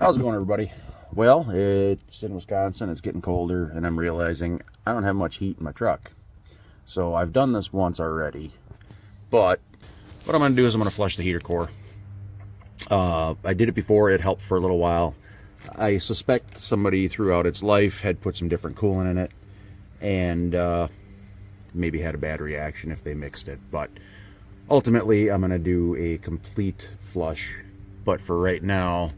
How's it going, everybody? Well, it's in Wisconsin, it's getting colder, and I'm realizing I don't have much heat in my truck. So I've done this once already, but what I'm going to do is I'm going to flush the heater core. I did it before, it helped for a little while. I suspect somebody throughout its life had put some different coolant in it, and maybe had a bad reaction if they mixed it. But ultimately, I'm going to do a complete flush. But for right now,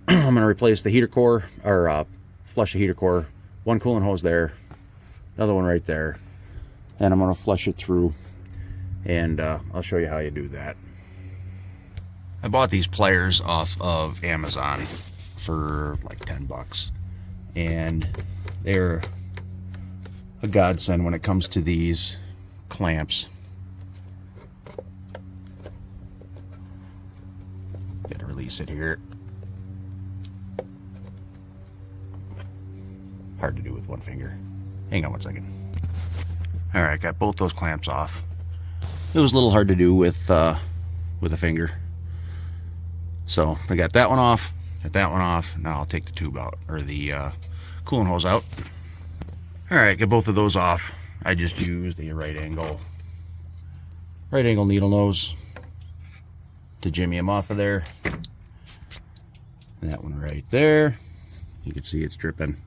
I'm going to replace the heater core, or flush the heater core. One coolant hose there, another one right there, and I'm going to flush it through, and I'll show you how you do that. I bought these pliers off of Amazon for like 10 bucks, and they're a godsend when it comes to these clamps. Gotta release it here. Hard to do with one finger. Hang on one second. Alright, got both those clamps off. It was a little hard to do with a finger. So I got that one off, got that one off. Now I'll take the tube out, or the coolant hose out. Alright, get both of those off. I just used a right angle needle nose to jimmy them off of there. And that one right there. You can see it's dripping.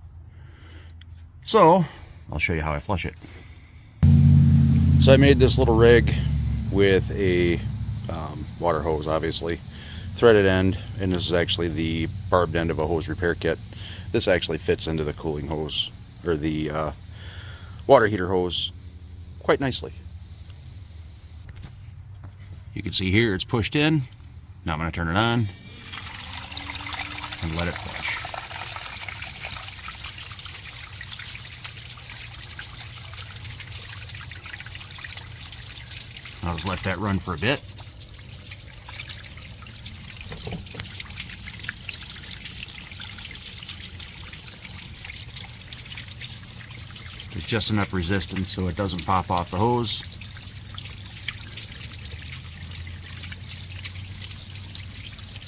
So, I'll show you how I flush it. So I made this little rig with a water hose, obviously, threaded end, and this is actually the barbed end of a hose repair kit. This actually fits into the cooling hose, or the water heater hose, quite nicely. You can see here it's pushed in. Now I'm going to turn it on and let it flush. I'll just let that run for a bit. There's just enough resistance so it doesn't pop off the hose.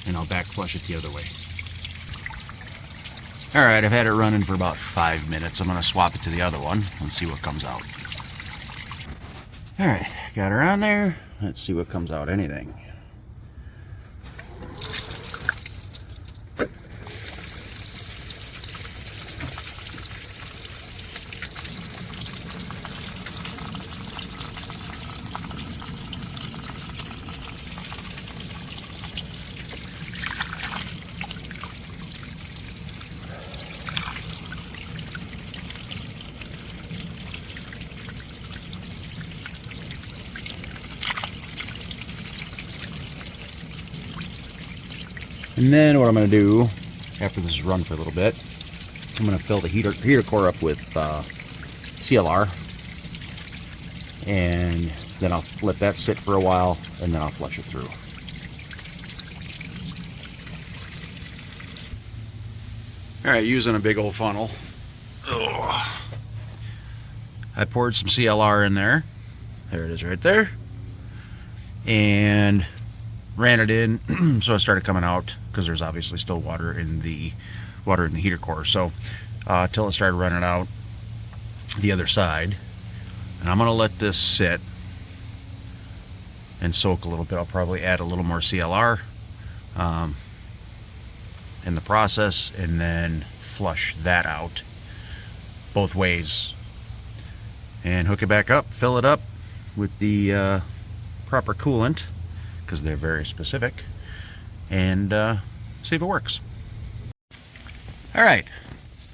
And I'll back flush it the other way. Alright, I've had it running for about 5 minutes. I'm going to swap it to the other one and see what comes out. Alright, got her on there. Let's see what comes out. Anything. And then what I'm going to do, after this is run for a little bit, I'm going to fill the heater core up with CLR. And then I'll let that sit for a while, and then I'll flush it through. Alright, using a big old funnel. Ugh. I poured some CLR in there. There it is right there. And ran it in, so it started coming out, because there's obviously still water in the heater core. So till it started running out the other side, and I'm gonna let this sit and soak a little bit. I'll probably add a little more CLR in the process, and then flush that out both ways, and hook it back up, fill it up with the proper coolant, because they're very specific, and see if it works. Alright,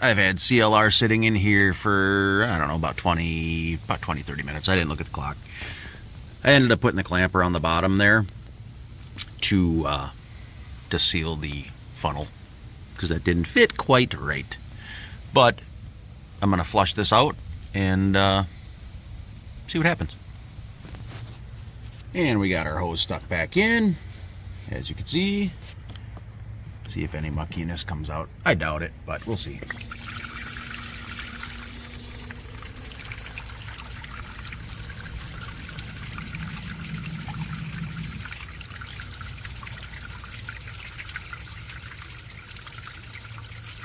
I've had CLR sitting in here for, I don't know, about 30 minutes. I didn't look at the clock. I ended up putting the clamp around the bottom there to seal the funnel, because that didn't fit quite right. But I'm going to flush this out and see what happens. And we got our hose stuck back in, as you can see. See if any muckiness comes out. I doubt it, but we'll see.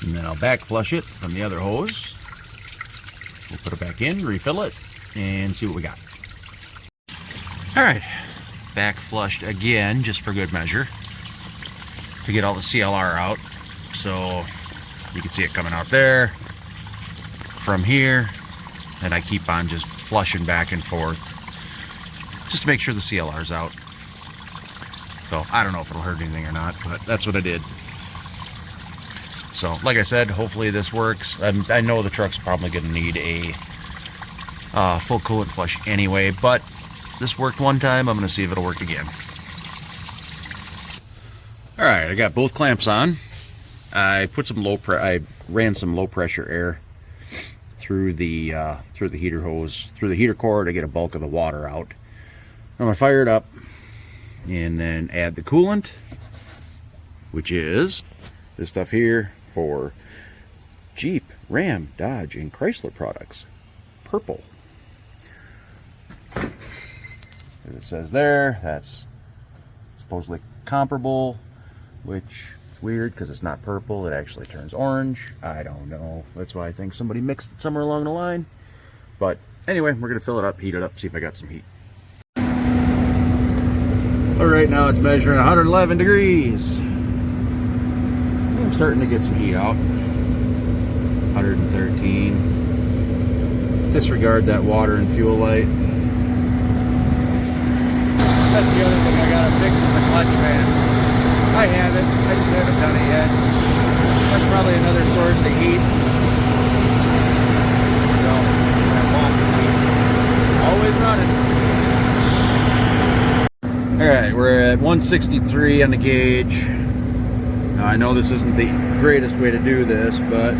And then I'll back flush it from the other hose. We'll put it back in, refill it, and see what we got. All right, back flushed again, just for good measure, to get all the CLR out. So you can see it coming out there, from here, and I keep on just flushing back and forth, just to make sure the CLR's out. So I don't know if it'll hurt anything or not, but that's what I did. So like I said, hopefully this works. I know the truck's probably going to need a full coolant flush anyway, but this worked one time. I'm going to see if it'll work again. All right, I got both clamps on. I put some I ran some low pressure air through the heater hose, through the heater core, to get a bulk of the water out. I'm going to fire it up and then add the coolant, which is this stuff here for Jeep, Ram, Dodge, and Chrysler products. Purple. As it says there, that's supposedly comparable, which is weird because it's not purple. It actually turns orange. I don't know. That's why I think somebody mixed it somewhere along the line. But anyway, we're going to fill it up, heat it up, see if I got some heat. All right, now it's measuring 111 degrees. I'm starting to get some heat out. 113. Disregard that water and fuel light. That's the other thing I gotta fix is the clutch fan. I have it, I just haven't done it yet. That's probably another source of heat. So, that loss of heat. Always running. Alright, we're at 163 on the gauge. Now I know this isn't the greatest way to do this, but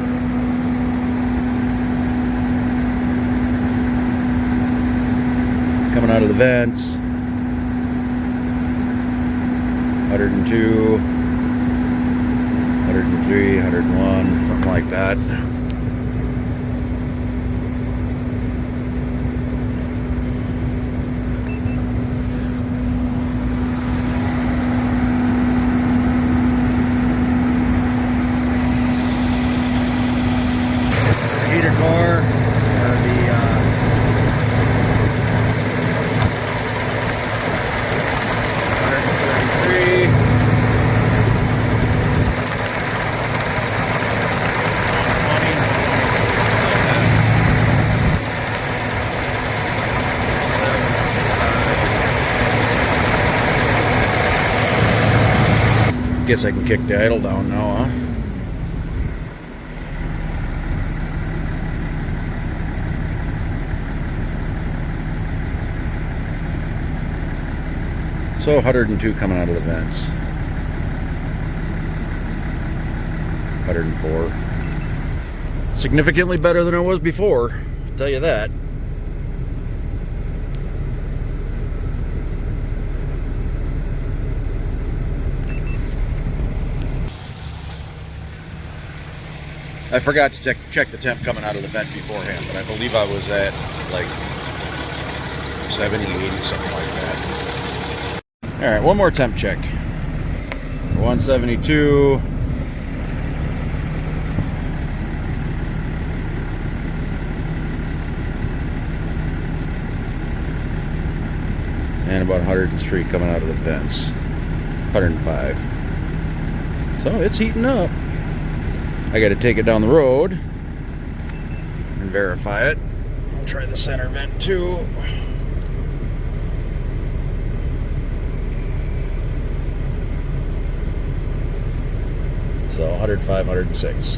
coming out of the vents, 102, 103, 101, something like that. Guess I can kick the idle down now, huh? So 102 coming out of the vents. 104. Significantly better than it was before, I'll tell you that. I forgot to check the temp coming out of the vent beforehand, but I believe I was at like 70, 80, something like that. All right, one more temp check. 172. And about 103 coming out of the vents. 105. So it's heating up. I got to take it down the road and verify it. I'll try the center vent too. So 105, 106.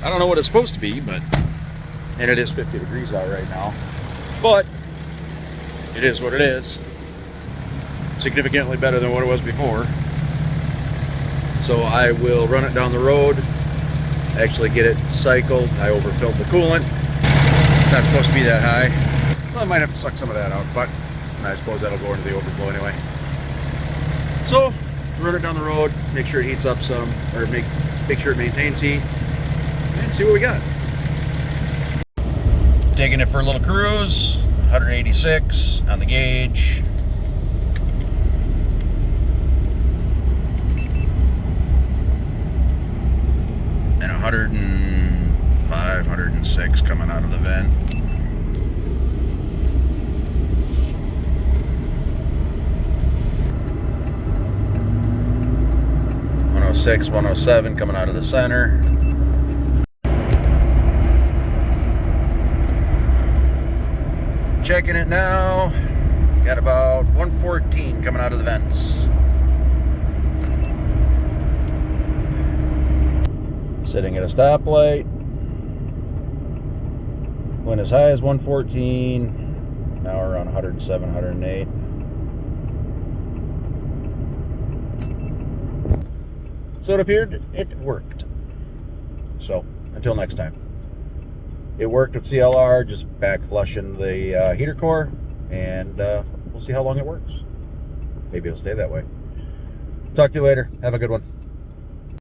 I don't know what it's supposed to be, but, and it is 50 degrees out right now, but it is what it is. Significantly better than what it was before. So I will run it down the road, actually get it cycled. I overfilled the coolant. It's not supposed to be that high. Well, I might have to suck some of that out, but I suppose that'll go into the overflow anyway. So run it down the road, make sure it heats up some, or make sure it maintains heat, and see what we got. Taking it for a little cruise, 186 on the gauge. 106 coming out of the vent. '06, 107 coming out of the center. Checking it now. Got about 114 coming out of the vents. Sitting at a stoplight. Went as high as 114. Now we're around 107, 108. So it appeared it worked. So until next time. It worked with CLR, just back flushing the heater core, and we'll see how long it works. Maybe it'll stay that way. Talk to you later. Have a good one.